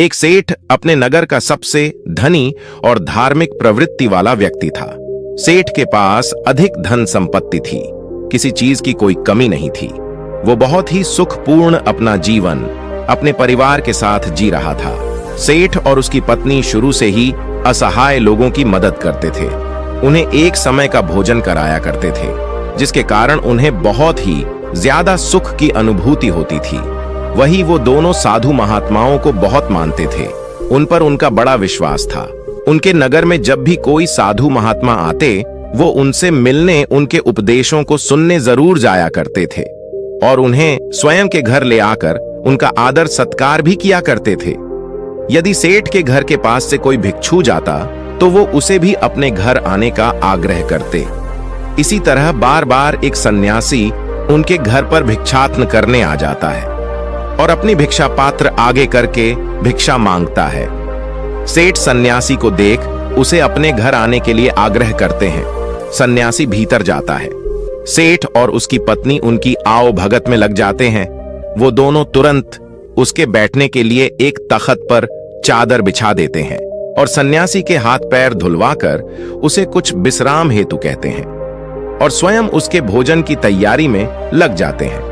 एक सेठ अपने नगर का सबसे धनी और धार्मिक प्रवृत्ति वाला व्यक्ति था। सेठ के पास अधिक धन संपत्ति थी, किसी चीज की कोई कमी नहीं थी। वो बहुत ही सुखपूर्ण अपना जीवन अपने परिवार के साथ जी रहा था। सेठ और उसकी पत्नी शुरू से ही असहाय लोगों की मदद करते थे, उन्हें एक समय का भोजन कराया करते थे, जिसके कारण उन्हें बहुत ही ज्यादा सुख की अनुभूति होती थी। वही वो दोनों साधु महात्माओं को बहुत मानते थे, उन पर उनका बड़ा विश्वास था। उनके नगर में जब भी कोई साधु महात्मा आते, वो उनसे मिलने, उनके उपदेशों को सुनने जरूर जाया करते थे और उन्हें स्वयं के घर ले आकर उनका आदर सत्कार भी किया करते थे। यदि सेठ के घर के पास से कोई भिक्षु जाता तो वो उसे भी अपने घर आने का आग्रह करते। इसी तरह बार बार एक सन्यासी उनके घर पर भिक्षाटन करने आ जाता है और अपनी भिक्षा पात्र आगे करके भिक्षा मांगता है। सेठ सन्यासी को देख उसे अपने घर आने के लिए आग्रह करते हैं। सन्यासी भीतर जाता है। सेठ और उसकी पत्नी उनकी आओ भगत में लग जाते हैं। वो दोनों तुरंत उसके बैठने के लिए एक तख्त पर चादर बिछा देते हैं और सन्यासी के हाथ पैर धुलवाकर उसे कुछ विश्राम हेतु कहते हैं और स्वयं उसके भोजन की तैयारी में लग जाते हैं।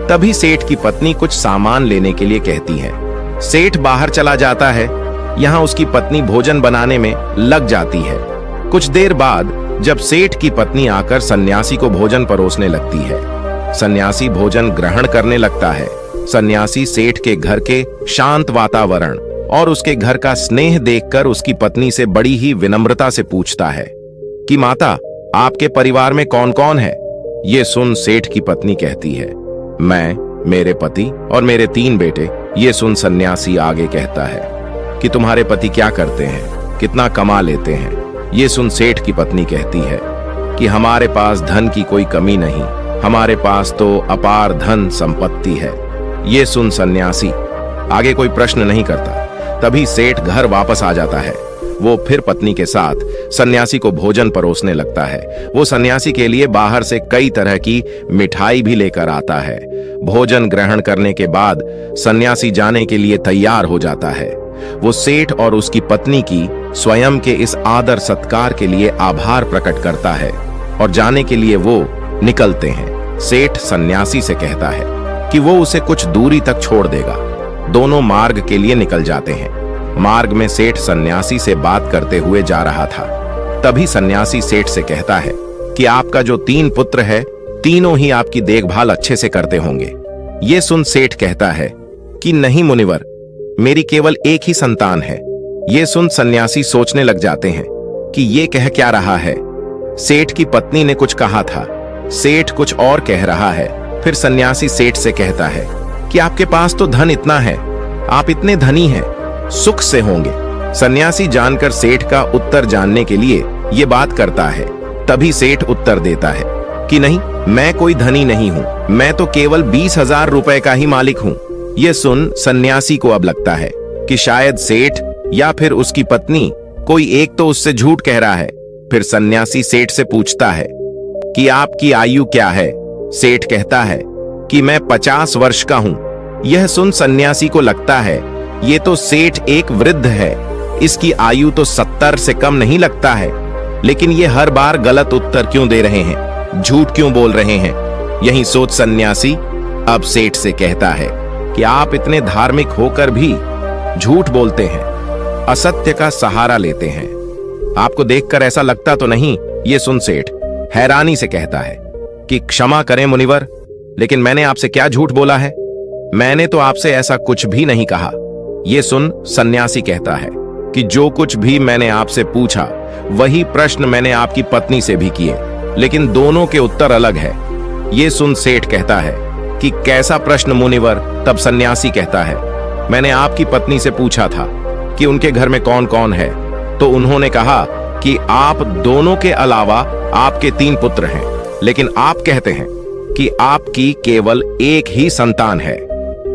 तभी सेठ की पत्नी कुछ सामान लेने के लिए कहती है। सेठ बाहर चला जाता है। यहाँ उसकी पत्नी भोजन बनाने में लग जाती है। कुछ देर बाद जब सेठ की पत्नी आकर सन्यासी को भोजन परोसने लगती है, सन्यासी भोजन ग्रहण करने लगता है। सन्यासी सेठ के घर के शांत वातावरण और उसके घर का स्नेह देखकर उसकी पत्नी से बड़ी ही विनम्रता से पूछता है कि माता, आपके परिवार में कौन कौन है? ये सुन सेठ की पत्नी कहती है, मैं, मेरे पति और मेरे 3 बेटे। ये सुन सन्यासी आगे कहता है कि तुम्हारे पति क्या करते हैं, कितना कमा लेते हैं? ये सुन सेठ की पत्नी कहती है कि हमारे पास धन की कोई कमी नहीं, हमारे पास तो अपार धन संपत्ति है। ये सुन सन्यासी आगे कोई प्रश्न नहीं करता। तभी सेठ घर वापस आ जाता है। वो फिर पत्नी के साथ सन्यासी को भोजन परोसने लगता है। वो सन्यासी के लिए बाहर से कई तरह की मिठाई भी लेकर आता है। भोजन ग्रहण करने के बाद सन्यासी जाने के लिए तैयार हो जाता है। वो सेठ और उसकी पत्नी की स्वयं के इस आदर सत्कार के लिए आभार प्रकट करता है और जाने के लिए वो निकलते हैं। सेठ सन्यासी से कहता है कि वो उसे कुछ दूरी तक छोड़ देगा। दोनों मार्ग के लिए निकल जाते हैं। मार्ग में सेठ सन्यासी से बात करते हुए जा रहा था। तभी सन्यासी सेठ से कहता है कि आपका जो 3 पुत्र है, तीनों ही आपकी देखभाल अच्छे से करते होंगे। ये सुन सेठ कहता है कि नहीं मुनिवर, मेरी केवल एक ही संतान है। ये सुन सन्यासी सोचने लग जाते हैं कि ये कह क्या रहा है। सेठ की पत्नी ने कुछ कहा था, सेठ कुछ और कह रहा है। फिर सन्यासी सेठ से कहता है कि आपके पास तो धन इतना है, आप इतने धनी हैं, सुख से होंगे। सन्यासी जानकर सेठ का उत्तर जानने के लिए ये बात करता है। तभी सेठ उत्तर देता है कि नहीं, मैं कोई धनी नहीं हूं, मैं तो केवल 20,000 रुपए का ही मालिक हूं। ये सुन सन्यासी को अब लगता है कि शायद सेठ या फिर उसकी पत्नी कोई एक तो उससे झूठ कह रहा है। फिर सन्यासी सेठ से पूछता है कि आपकी आयु क्या है? सेठ कहता है कि मैं 50 वर्ष का हूं। यह सुन सन्यासी को लगता है ये तो सेठ एक वृद्ध है, इसकी आयु तो 70 से कम नहीं लगता है। लेकिन ये हर बार गलत उत्तर क्यों दे रहे हैं, झूठ क्यों बोल रहे हैं? यही सोच सन्यासी अब सेठ से कहता है कि आप इतने धार्मिक होकर भी झूठ बोलते हैं, असत्य का सहारा लेते हैं। आपको देखकर ऐसा लगता तो नहीं? ये सुन सेठ हैरानी से कहता है कि क्षमा करें मुनिवर, लेकिन मैंने आपसे क्या झूठ बोला है? मैंने तो आपसे ऐसा कुछ भी नहीं कहा। ये सुन सन्यासी कहता है कि जो कुछ भी मैंने आपसे पूछा वही प्रश्न मैंने आपकी पत्नी से भी किए, लेकिन दोनों के उत्तर अलग है। ये सुन सेठ कहता है कि कैसा प्रश्न मुनिवर? तब सन्यासी कहता है, मैंने आपकी पत्नी से पूछा था कि उनके घर में कौन कौन है, तो उन्होंने कहा कि आप दोनों के अलावा आपके 3 पुत्र हैं, लेकिन आप कहते हैं कि आपकी केवल एक ही संतान है।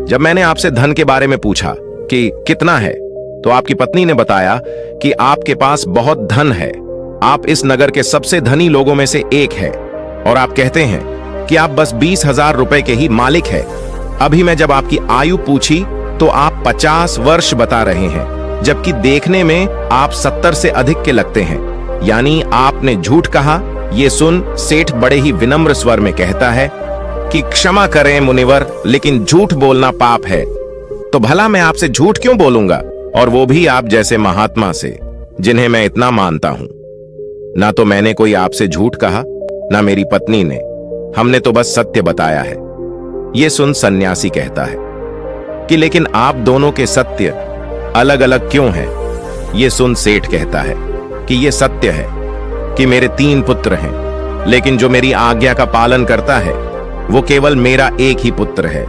जब मैंने आपसे धन के बारे में पूछा कि कितना है, तो आपकी पत्नी ने बताया कि आपके पास बहुत धन है, आप इस नगर के सबसे धनी लोगों में से एक है और आप कहते हैं कि आप बस 20,000 रुपए के ही मालिक है। अभी मैं जब आपकी आयु पूछी तो आप 50 वर्ष बता रहे हैं, जबकि देखने में आप 70 से अधिक के लगते हैं। यानी आपने झूठ कहा। ये सुन सेठ बड़े ही विनम्र स्वर में कहता है कि क्षमा करें मुनिवर, लेकिन झूठ बोलना पाप है। तो भला मैं आपसे झूठ क्यों बोलूंगा, और वो भी आप जैसे महात्मा से, जिन्हें मैं इतना मानता हूं। ना तो मैंने कोई आपसे झूठ कहा, ना मेरी पत्नी ने। हमने तो बस सत्य बताया है। ये सुन सन्यासी कहता है कि लेकिन आप दोनों के सत्य अलग अलग क्यों हैं? ये सुन सेठ कहता है कि ये सत्य है कि मेरे 3 पुत्र हैं, लेकिन जो मेरी आज्ञा का पालन करता है वो केवल मेरा एक ही पुत्र है।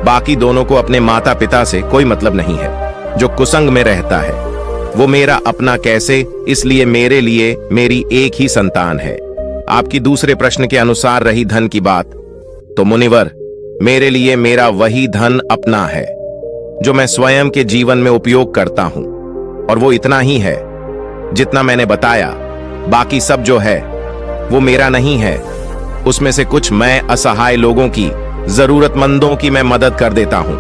बाकी दोनों को अपने माता पिता से कोई मतलब नहीं है। जो कुसंग में रहता है वो मेरा अपना कैसे, इसलिए मेरे लिए मेरी एक ही संतान है। आपकी दूसरे प्रश्न के अनुसार रही धन की बात, तो मुनिवर, मेरे लिए मेरा वही धन अपना है जो मैं स्वयं के जीवन में उपयोग करता हूं, और वो इतना ही है जितना मैंने बताया। बाकी सब जो है वो मेरा नहीं है। उसमें से कुछ मैं असहाय लोगों की, जरूरतमंदों की मैं मदद कर देता हूं,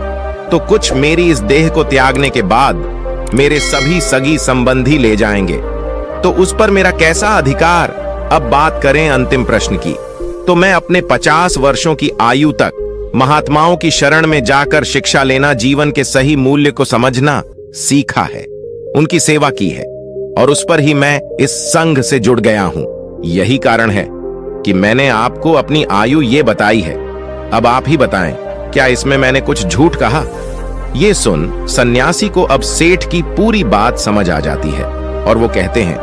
तो कुछ मेरी इस देह को त्यागने के बाद मेरे सभी सगी संबंधी ले जाएंगे। तो उस पर मेरा कैसा अधिकार? अब बात करें अंतिम प्रश्न की, तो मैं अपने 50 वर्षों की आयु तक महात्माओं की शरण में जाकर शिक्षा लेना, जीवन के सही मूल्य को समझना सीखा है, उनकी सेवा की है, और उस पर ही मैं इस संघ से जुड़ गया हूं। यही कारण है कि मैंने आपको अपनी आयु ये बताई है। अब आप ही बताएं, क्या इसमें मैंने कुछ झूठ कहा? ये सुन सन्यासी को अब सेठ की पूरी बात समझ आ जाती है, और वो कहते हैं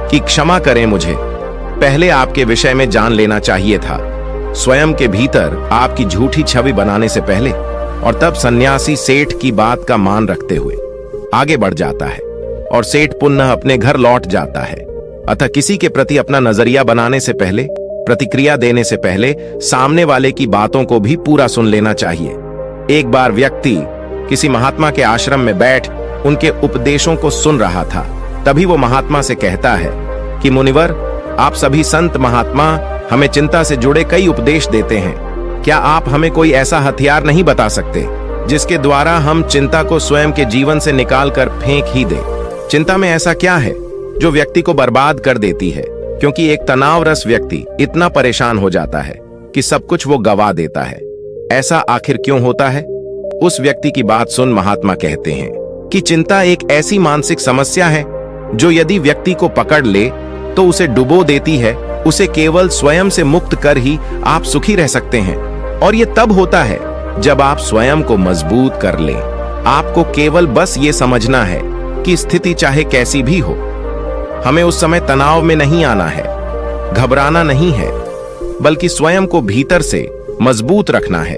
कि क्षमा करें, मुझे पहले आपके विषय में जान लेना चाहिए था, स्वयं के भीतर आपकी झूठी छवि बनाने से पहले। और तब सन्यासी सेठ की बात का मान रखते हुए आगे बढ़ जाता है, और सेठ पुनः अपने घर लौट जाता है। अतः किसी के प्रति अपना नजरिया बनाने से पहले, प्रतिक्रिया देने से पहले सामने वाले की बातों को भी पूरा सुन लेना चाहिए। एक बार व्यक्ति किसी महात्मा के आश्रम में बैठ उनके उपदेशों को सुन रहा था। तभी वो महात्मा से कहता है कि मुनिवर, आप सभी संत महात्मा हमें चिंता से जुड़े कई उपदेश देते हैं। क्या आप हमें कोई ऐसा हथियार नहीं बता सकते जिसके द्वारा हम चिंता को स्वयं के जीवन से निकाल कर फेंक ही दें? चिंता में ऐसा क्या है जो व्यक्ति को बर्बाद कर देती है? क्योंकि एक तनावरस व्यक्ति इतना परेशान हो जाता है कि सब कुछ वो गवा देता है। ऐसा आखिर क्यों होता है? उस व्यक्ति की बात सुन महात्मा कहते हैं कि चिंता एक ऐसी मानसिक समस्या है जो यदि व्यक्ति को पकड़ ले तो उसे डुबो देती है। उसे केवल स्वयं से मुक्त कर ही आप सुखी रह सकते हैं, और ये तब होता है जब आप स्वयं को मजबूत कर लें। आपको केवल बस ये समझना है कि स्थिति चाहे कैसी भी हो, हमें उस समय तनाव में नहीं आना है, घबराना नहीं है, बल्कि स्वयं को भीतर से मजबूत रखना है।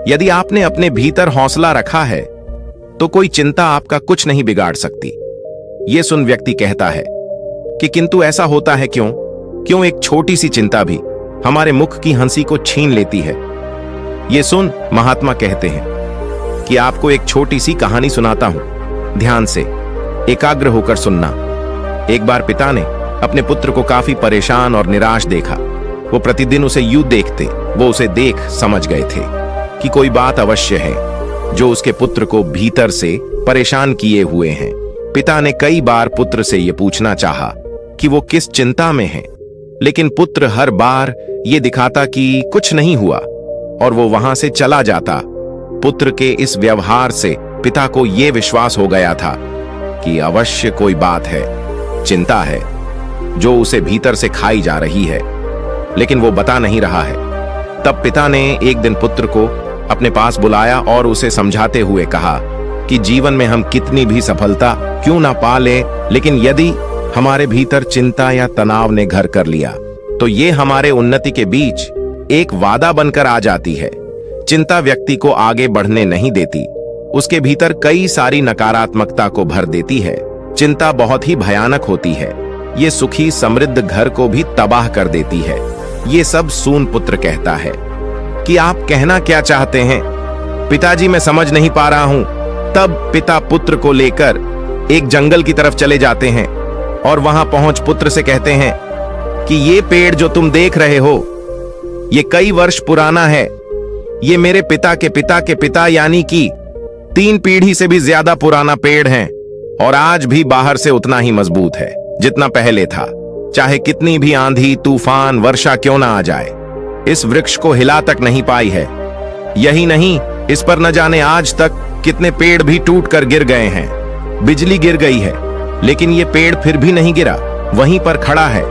यदि आपने अपने भीतर हौसला रखा है तो कोई चिंता आपका कुछ नहीं बिगाड़ सकती। ये सुन व्यक्ति कहता है कि किंतु ऐसा होता है क्यों? क्यों एक छोटी सी चिंता भी हमारे मुख की हंसी को छीन लेती है? ये सुन महात्मा कहते हैं कि आपको एक छोटी सी कहानी सुनाता हूं, ध्यान से एकाग्र होकर सुनना। एक बार पिता ने अपने पुत्र को काफी परेशान और निराश देखा। वो प्रतिदिन उसे यूं देखते, वो उसे देख समझ गए थे कि कोई बात अवश्य है जो उसके पुत्र को भीतर से परेशान किए हुए हैं। पिता ने कई बार पुत्र से यह पूछना चाहा कि वो किस चिंता में है, लेकिन पुत्र हर बार ये दिखाता कि कुछ नहीं हुआ और वो वहां से चला जाता। पुत्र के इस व्यवहार से पिता को यह विश्वास हो गया था कि अवश्य कोई बात है, चिंता है जो उसे भीतर से खाई जा रही है, लेकिन वो बता नहीं रहा है। तब पिता ने एक दिन पुत्र को अपने पास बुलाया और उसे समझाते हुए कहा कि जीवन में हम कितनी भी सफलता क्यों ना पा ले, लेकिन यदि हमारे भीतर चिंता या तनाव ने घर कर लिया तो ये हमारे उन्नति के बीच एक वादा बनकर आ जाती है। चिंता व्यक्ति को आगे बढ़ने नहीं देती, उसके भीतर कई सारी नकारात्मकता को भर देती है। चिंता बहुत ही भयानक होती है, ये सुखी समृद्ध घर को भी तबाह कर देती है। ये सब सून पुत्र कहता है कि आप कहना क्या चाहते हैं? पिताजी मैं समझ नहीं पा रहा हूं। तब पिता पुत्र को लेकर एक जंगल की तरफ चले जाते हैं और वहां पहुंच पुत्र से कहते हैं कि ये पेड़ जो तुम देख रहे हो ये कई वर्ष पुराना है। ये मेरे पिता के पिता के पिता यानी कि 3 पीढ़ी से भी ज्यादा पुराना पेड़ है और आज भी बाहर से उतना ही मजबूत है जितना पहले था। चाहे कितनी भी आंधी, तूफान, वर्षा क्यों ना आ जाए, इस वृक्ष को हिला तक नहीं पाई है। यही नहीं, इस पर न जाने आज तक कितने पेड़ भी टूट कर गिर गए हैं। बिजली गिर गई है, लेकिन ये पेड़ फिर भी नहीं गिरा, वहीं पर खड़ा है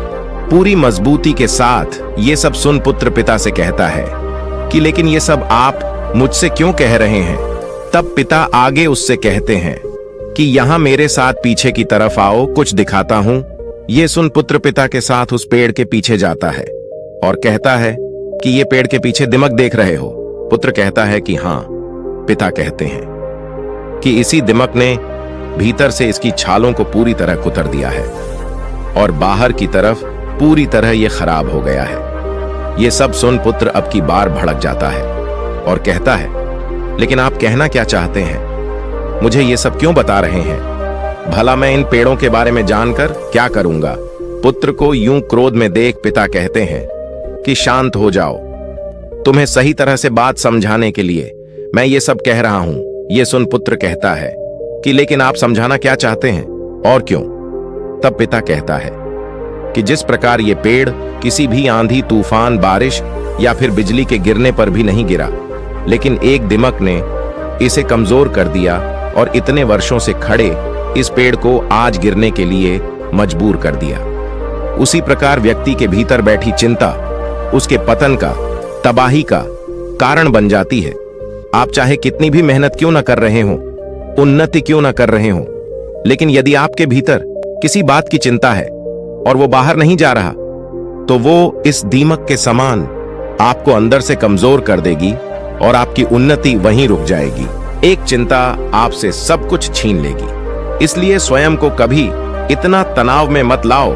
पूरी मजबूती के साथ। ये सब सुन पुत्र पिता से कहता है कि लेकिन ये सब आप मुझसे क्यों कह रहे हैं। तब पिता आगे उससे कहते हैं कि यहां मेरे साथ पीछे की तरफ आओ, कुछ दिखाता हूं। ये सुन पुत्र पिता के साथ उस पेड़ के पीछे जाता है और कहता है कि ये पेड़ के पीछे दिमक देख रहे हो। पुत्र कहता है कि हां। पिता कहते हैं कि इसी दिमक ने भीतर से इसकी छालों को पूरी तरह कुतर दिया है और बाहर की तरफ पूरी तरह यह खराब हो गया है। यह सब सुन पुत्र अब की बार भड़क जाता है और कहता है, लेकिन आप कहना क्या चाहते हैं? मुझे ये सब क्यों बता रहे हैं? भला मैं इन पेड़ों के बारे में जानकर क्या करूंगा? पुत्र को यूं क्रोध में देख पिता कहते हैं कि शांत हो जाओ, तुम्हें सही तरह से बात समझाने के लिए मैं ये सब कह रहा हूं। ये सुन पुत्र कहता है कि लेकिन आप समझाना क्या चाहते हैं और क्यों? तब पिता कहता है कि जिस प्रकार ये पेड़ किसी भी आंधी, तूफान, बारिश या फिर बिजली के गिरने पर भी नहीं गिरा, लेकिन एक दिमक ने इसे कमजोर कर दिया और इतने वर्षों से खड़े इस पेड़ को आज गिरने के लिए मजबूर कर दिया, उसी प्रकार व्यक्ति के भीतर बैठी चिंता उसके पतन का, तबाही का कारण बन जाती है। आप चाहे कितनी भी मेहनत क्यों ना कर रहे हो, उन्नति क्यों ना कर रहे हो, लेकिन यदि आपके भीतर किसी बात की चिंता है और वो बाहर नहीं जा रहा, तो वो इस दीमक के समान आपको अंदर से कमजोर कर देगी और आपकी उन्नति वहीं रुक जाएगी। एक चिंता आपसे सब कुछ छीन लेगी। इसलिए स्वयं को कभी इतना तनाव में मत लाओ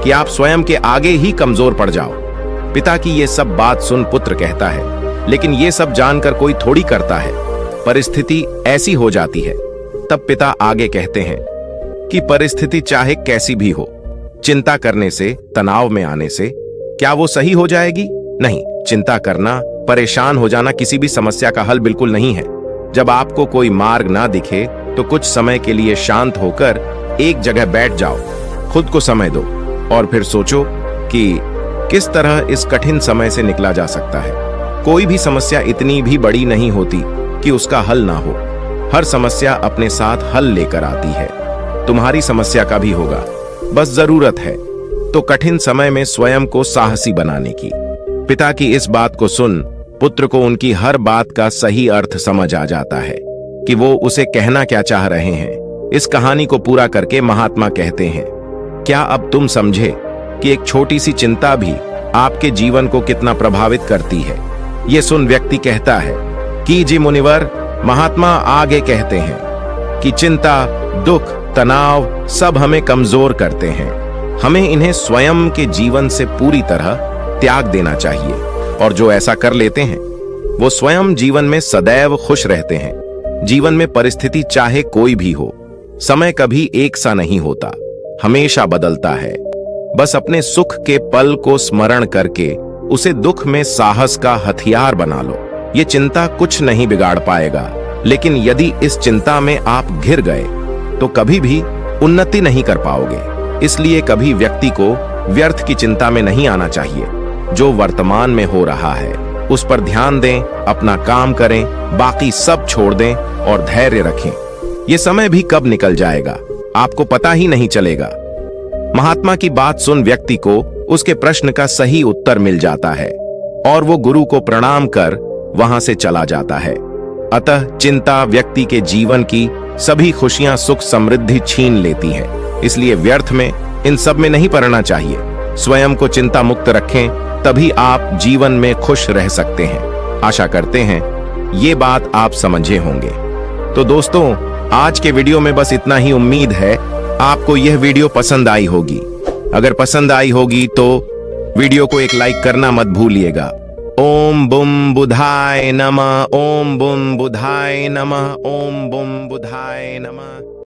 कि आप स्वयं के आगे ही कमजोर पड़ जाओ। पिता की ये सब बात सुन पुत्र कहता है, लेकिन ये सब जानकर कोई थोड़ी करता है, परिस्थिति ऐसी हो जाती है। तब पिता आगे कहते हैं कि परिस्थिति चाहे कैसी भी हो, चिंता करने से, तनाव में आने से क्या वो सही हो जाएगी? नहीं। चिंता करना, परेशान हो जाना किसी भी समस्या का हल बिल्कुल नहीं है। जब आपको कोई मार्ग ना दिखे तो कुछ समय के लिए शांत होकर एक जगह बैठ जाओ, खुद को समय दो और फिर सोचो कि किस तरह इस कठिन समय से निकला जा सकता है। कोई भी समस्या इतनी भी बड़ी नहीं होती कि उसका हल ना हो। हर समस्या अपने साथ हल लेकर आती है। तुम्हारी समस्या का भी होगा, बस जरूरत है तो कठिन समय में स्वयं को साहसी बनाने की। पिता की इस बात को सुन पुत्र को उनकी हर बात का सही अर्थ समझ आ जाता है कि वो उसे कहना क्या चाह रहे हैं। इस कहानी को पूरा करके महात्मा कहते हैं, क्या अब तुम समझे कि एक छोटी सी चिंता भी आपके जीवन को कितना प्रभावित करती है? ये सुन व्यक्ति कहता है कि जी मुनिवर। महात्मा आगे कहते हैं कि चिंता, दुख, तनाव सब हमें कमजोर करते हैं। हमें इन्हें स्वयं के जीवन से पूरी तरह त्याग देना चाहिए और जो ऐसा कर लेते हैं वो स्वयं जीवन में सदैव खुश रहते हैं। जीवन में परिस्थिति चाहे कोई भी हो, समय कभी एक सा नहीं होता, हमेशा बदलता है। बस अपने सुख के पल को स्मरण करके उसे दुख में साहस का हथियार बना लो। ये चिंता कुछ नहीं बिगाड़ पाएगा, लेकिन यदि इस चिंता में आप घिर गए तो कभी भी उन्नति नहीं कर पाओगे। इसलिए कभी व्यक्ति को व्यर्थ की चिंता में नहीं आना चाहिए। जो वर्तमान में हो रहा है उस पर ध्यान दें, अपना काम करें, बाकी सब छोड़ दें और धैर्य रखें। ये समय भी कब निकल जाएगा आपको पता ही नहीं चलेगा। महात्मा की बात सुन व्यक्ति को उसके प्रश्न का सही उत्तर मिल जाता है और वो गुरु को प्रणाम कर वहां से चला जाता है। अतः चिंता व्यक्ति के जीवन की सभी खुशियां, सुख, समृद्धि छीन लेती है। इसलिए व्यर्थ में इन सब में नहीं पड़ना चाहिए। स्वयं को चिंता मुक्त रखें, तभी आप जीवन में खुश रह सकते हैं। आशा करते हैं ये बात आप समझे होंगे। तो दोस्तों, आज के वीडियो में बस इतना ही। उम्मीद है आपको यह वीडियो पसंद आई होगी। अगर पसंद आई होगी तो वीडियो को एक लाइक करना मत भूलिएगा। ओम बुम बुधाय नमः, ओम बुम बुधाय नमः, ओम बुम बुधाय नमः।